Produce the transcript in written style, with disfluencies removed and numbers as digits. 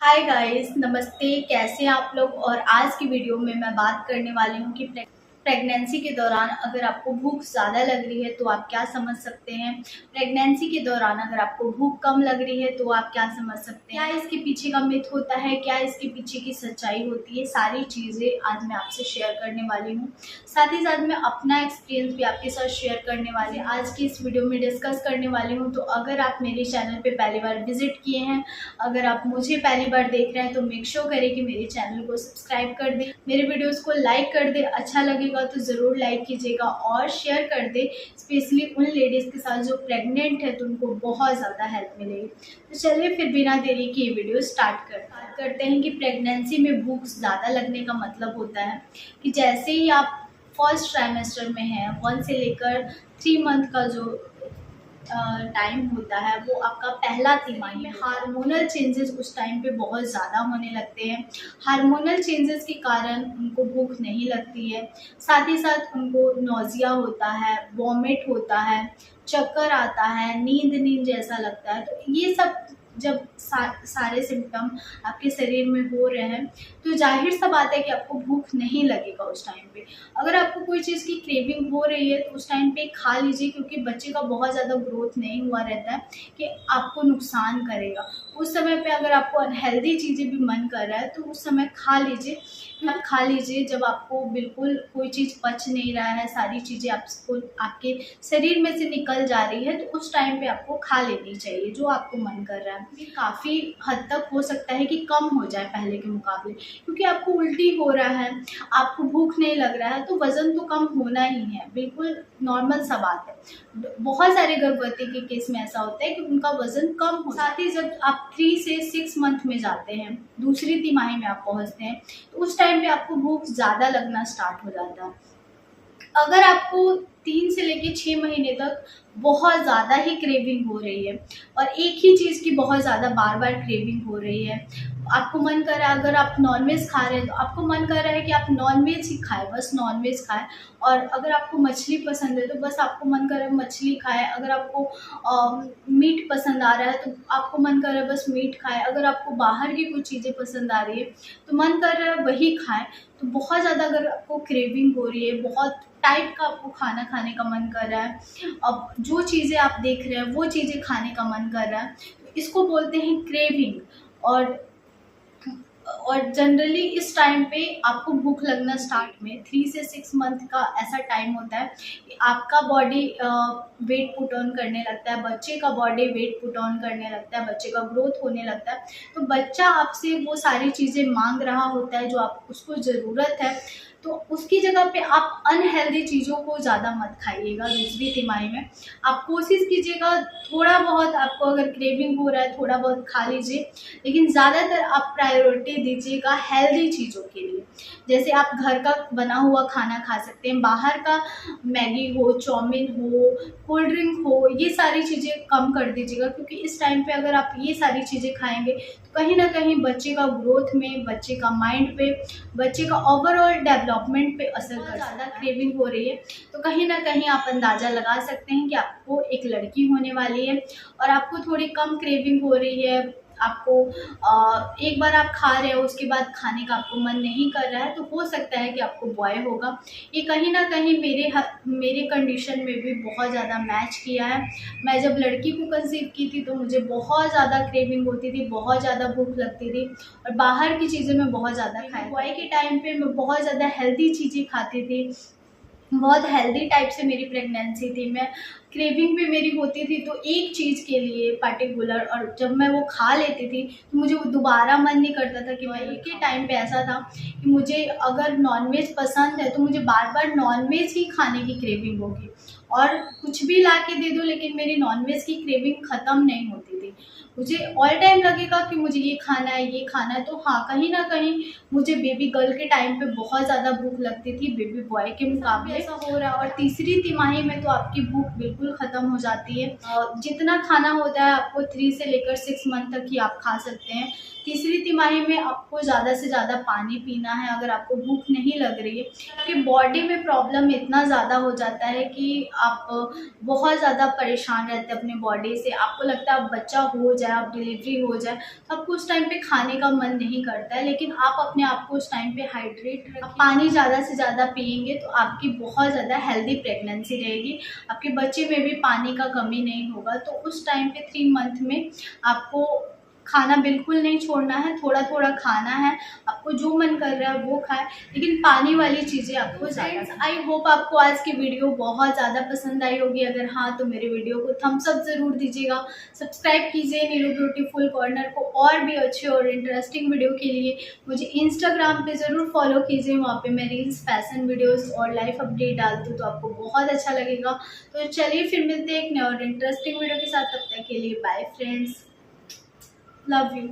Hi guys, नमस्ते। कैसे हैं आप लोग। और आज की वीडियो में मैं बात करने वाली हूँ कि प्रेगनेंसी के दौरान अगर आपको भूख ज़्यादा लग रही है तो आप क्या समझ सकते हैं। प्रेगनेंसी के दौरान अगर आपको भूख कम लग रही है तो आप क्या समझ सकते हैं। क्या इसके पीछे का मिथ होता है, क्या इसके पीछे की सच्चाई होती है, सारी चीज़ें आज मैं आपसे शेयर करने वाली हूँ। साथ ही साथ मैं अपना एक्सपीरियंस भी आपके साथ शेयर करने वाली हूँ। आज की इस वीडियो में डिस्कस करने वाली हूँ। तो अगर आप मेरे चैनल पर पहली बार विजिट किए हैं, अगर आप मुझे पहली बार देख रहे हैं तो मेक श्योर करें कि मेरे चैनल को सब्सक्राइब कर दें, मेरे वीडियोस को लाइक कर दें। अच्छा लगेगा तो ज़रूर लाइक कीजिएगा और शेयर कर दें, स्पेशली उन लेडीज़ के साथ जो प्रेग्नेंट है तो उनको बहुत ज़्यादा हेल्प मिलेगी। तो चलिए फिर बिना देरी के ये वीडियो स्टार्ट करते हैं कि प्रेगनेंसी में भूख ज़्यादा लगने का मतलब होता है कि जैसे ही आप फर्स्ट ट्राइमेस्टर में हैं, 1 से लेकर 3 मंथ का जो टाइम होता है वो आपका पहला तिमाही में हार्मोनल चेंजेस उस टाइम पे बहुत ज़्यादा होने लगते हैं। हार्मोनल चेंजेस के कारण उनको भूख नहीं लगती है, साथ ही साथ उनको नौजिया होता है, वॉमिट होता है, चक्कर आता है, नींद नींद जैसा लगता है। तो ये सब जब सारे सिम्टम आपके शरीर में हो रहे हैं तो जाहिर सा बात है कि आपको भूख नहीं लगेगा उस टाइम पे। अगर आपको कोई चीज़ की क्रेविंग हो रही है तो उस टाइम पे खा लीजिए, क्योंकि बच्चे का बहुत ज़्यादा ग्रोथ नहीं हुआ रहता है कि आपको नुकसान करेगा। उस समय पे अगर आपको अनहेल्दी चीज़ें भी मन कर रहा है तो उस समय खा लीजिए। आप खा लीजिए जब आपको बिल्कुल कोई चीज़ पच नहीं रहा है, सारी चीज़ें आपको आपके शरीर में से निकल जा रही है तो उस टाइम पे आपको खा लेनी चाहिए जो आपको मन कर रहा है। ये काफ़ी हद तक हो सकता है कि कम हो जाए पहले के मुकाबले, क्योंकि आपको उल्टी हो रहा है, आपको भूख नहीं लग रहा है तो वज़न तो कम होना ही है, बिल्कुल नॉर्मल सा बात है। बहुत सारे गर्भवती के केस में ऐसा होता है कि उनका वज़न कम हो। साथ ही जब आप 3 से 6 मंथ में जाते हैं, दूसरी तिमाही में आप पहुँचते हैं तो उस टाइम पे आपको भूख ज़्यादा लगना स्टार्ट हो जाता है। अगर आपको 3 से लेके 6 महीने तक बहुत ज़्यादा ही क्रेविंग हो रही है और एक ही चीज़ की बहुत ज़्यादा बार-बार क्रेविंग हो रही है, आपको मन कर रहा है, अगर आप नॉनवेज खा रहे हैं तो आपको मन कर रहा है कि आप नॉनवेज ही खाएँ, बस नॉनवेज खाएँ। और अगर आपको मछली पसंद है तो बस आपको मन कर रहा है मछली खाएँ। अगर आपको मीट पसंद आ रहा है तो आपको मन कर रहा है बस मीट खाएँ। अगर आपको बाहर की कुछ चीज़ें पसंद आ रही है तो मन कर रहा है वही खाएँ। तो बहुत ज़्यादा अगर आपको क्रेविंग हो रही है, बहुत टाइप का आपको खाना खाने का मन कर रहा है, अब जो चीज़ें आप देख रहे हैं वो चीज़ें खाने का मन कर रहा है, तो इसको बोलते हैं क्रेविंग। और जनरली इस टाइम पे आपको भूख लगना स्टार्ट में 3 से 6 मंथ का ऐसा टाइम होता है कि आपका बॉडी वेट पुट ऑन करने लगता है, बच्चे का बॉडी वेट पुट ऑन करने लगता है, बच्चे का ग्रोथ होने लगता है। तो बच्चा आपसे वो सारी चीज़ें मांग रहा होता है जो आप उसको ज़रूरत है, तो उसकी जगह पे आप अनहेल्दी चीज़ों को ज़्यादा मत खाइएगा दूसरी तिमाही में। आप कोशिश कीजिएगा थोड़ा बहुत, आपको अगर क्रेविंग हो रहा है थोड़ा बहुत खा लीजिए, लेकिन ज़्यादातर आप प्रायोरिटी दीजिएगा हेल्दी चीज़ों के लिए। जैसे आप घर का बना हुआ खाना खा सकते हैं, बाहर का मैगी हो, चाउमीन हो, कोल्ड ड्रिंक हो, ये सारी चीज़ें कम कर दीजिएगा, क्योंकि इस टाइम पे अगर आप ये सारी चीज़ें खाएँगे तो कहीं न कहीं बच्चे का ग्रोथ में, बच्चे का माइंड पे, बच्चे का ओवरऑल डेवलपमेंट पे असर कर। ज़्यादा क्रेविंग हो रही है तो कहीं न कहीं आप अंदाज़ा लगा सकते हैं कि आपको एक लड़की होने वाली है और आपको थोड़ी कम क्रेविंग हो रही है। आपको एक बार आप खा रहे हो उसके बाद खाने का आपको मन नहीं कर रहा है, तो हो सकता है कि आपको बॉय होगा। ये कहीं न कहीं मेरे कंडीशन में भी बहुत ज़्यादा मैच किया है। मैं जब लड़की को कंसीव की थी तो मुझे बहुत ज़्यादा क्रेविंग होती थी, बहुत ज़्यादा भूख लगती थी और बाहर की चीज़ें मैं बहुत ज़्यादा खाई। बॉय के टाइम पे मैं बहुत ज़्यादा हेल्दी चीज़ें खाती थी, बहुत हेल्दी टाइप से मेरी प्रेगनेंसी थी। मैं क्रेविंग भी मेरी होती थी तो एक चीज़ के लिए पर्टिकुलर, और जब मैं वो खा लेती थी तो मुझे वो दोबारा मन नहीं करता था कि मैं। एक ही टाइम पे ऐसा था कि मुझे अगर नॉनवेज पसंद है तो मुझे बार बार नॉनवेज ही खाने की क्रेविंग होगी, और कुछ भी ला के दे दो लेकिन मेरी नॉनवेज की क्रेविंग ख़त्म नहीं होती थी। मुझे ऑल टाइम लगेगा कि मुझे ये खाना है, ये खाना है। तो हाँ, कहीं न कहीं मुझे बेबी गर्ल के टाइम पे बहुत ज़्यादा भूख लगती थी बेबी बॉय के मुकाबले। ऐसा हो रहा है और तीसरी तिमाही में तो आपकी भूख बिल्कुल ख़त्म हो जाती है। जितना खाना होता है आपको 3 से लेकर 6 मंथ तक ही आप खा सकते हैं। तीसरी तिमाही में आपको ज़्यादा से ज़्यादा पानी पीना है अगर आपको भूख नहीं लग रही है, क्योंकि बॉडी में प्रॉब्लम इतना ज़्यादा हो जाता है कि आप बहुत ज़्यादा परेशान रहते हैं अपने बॉडी से। आपको लगता है अब बच्चा हो जाए, अब डिलीवरी हो जाए, तो आपको उस टाइम पे खाने का मन नहीं करता है। लेकिन आप अपने आप को उस टाइम पे हाइड्रेट रखिए, पानी ज़्यादा से ज़्यादा पिएंगे तो आपकी बहुत ज़्यादा हेल्दी प्रेगनेंसी रहेगी, आपके बच्चे में भी पानी का कमी नहीं होगा। तो उस टाइम पे 3 मंथ में आपको खाना बिल्कुल नहीं छोड़ना है, थोड़ा थोड़ा खाना है, आपको जो मन कर रहा है वो खाएं, लेकिन पानी वाली चीज़ें आपको ज़्यादा। आई होप आपको आज की वीडियो बहुत ज़्यादा पसंद आई होगी। अगर हाँ तो मेरे वीडियो को थम्स अप ज़रूर दीजिएगा, सब्सक्राइब कीजिए नीलू ब्यूटीफुल कॉर्नर को। और भी अच्छे और इंटरेस्टिंग वीडियो के लिए मुझे इंस्टाग्राम पे ज़रूर फॉलो कीजिए, वहाँ पे मैं रील्स, फैशन वीडियोज़ और लाइफ अपडेट डालती हूँ, तो आपको बहुत अच्छा लगेगा। तो चलिए फिर मिलते हैं एक नए और इंटरेस्टिंग वीडियो के साथ, तब तक के लिए बाय फ्रेंड्स, लव यू।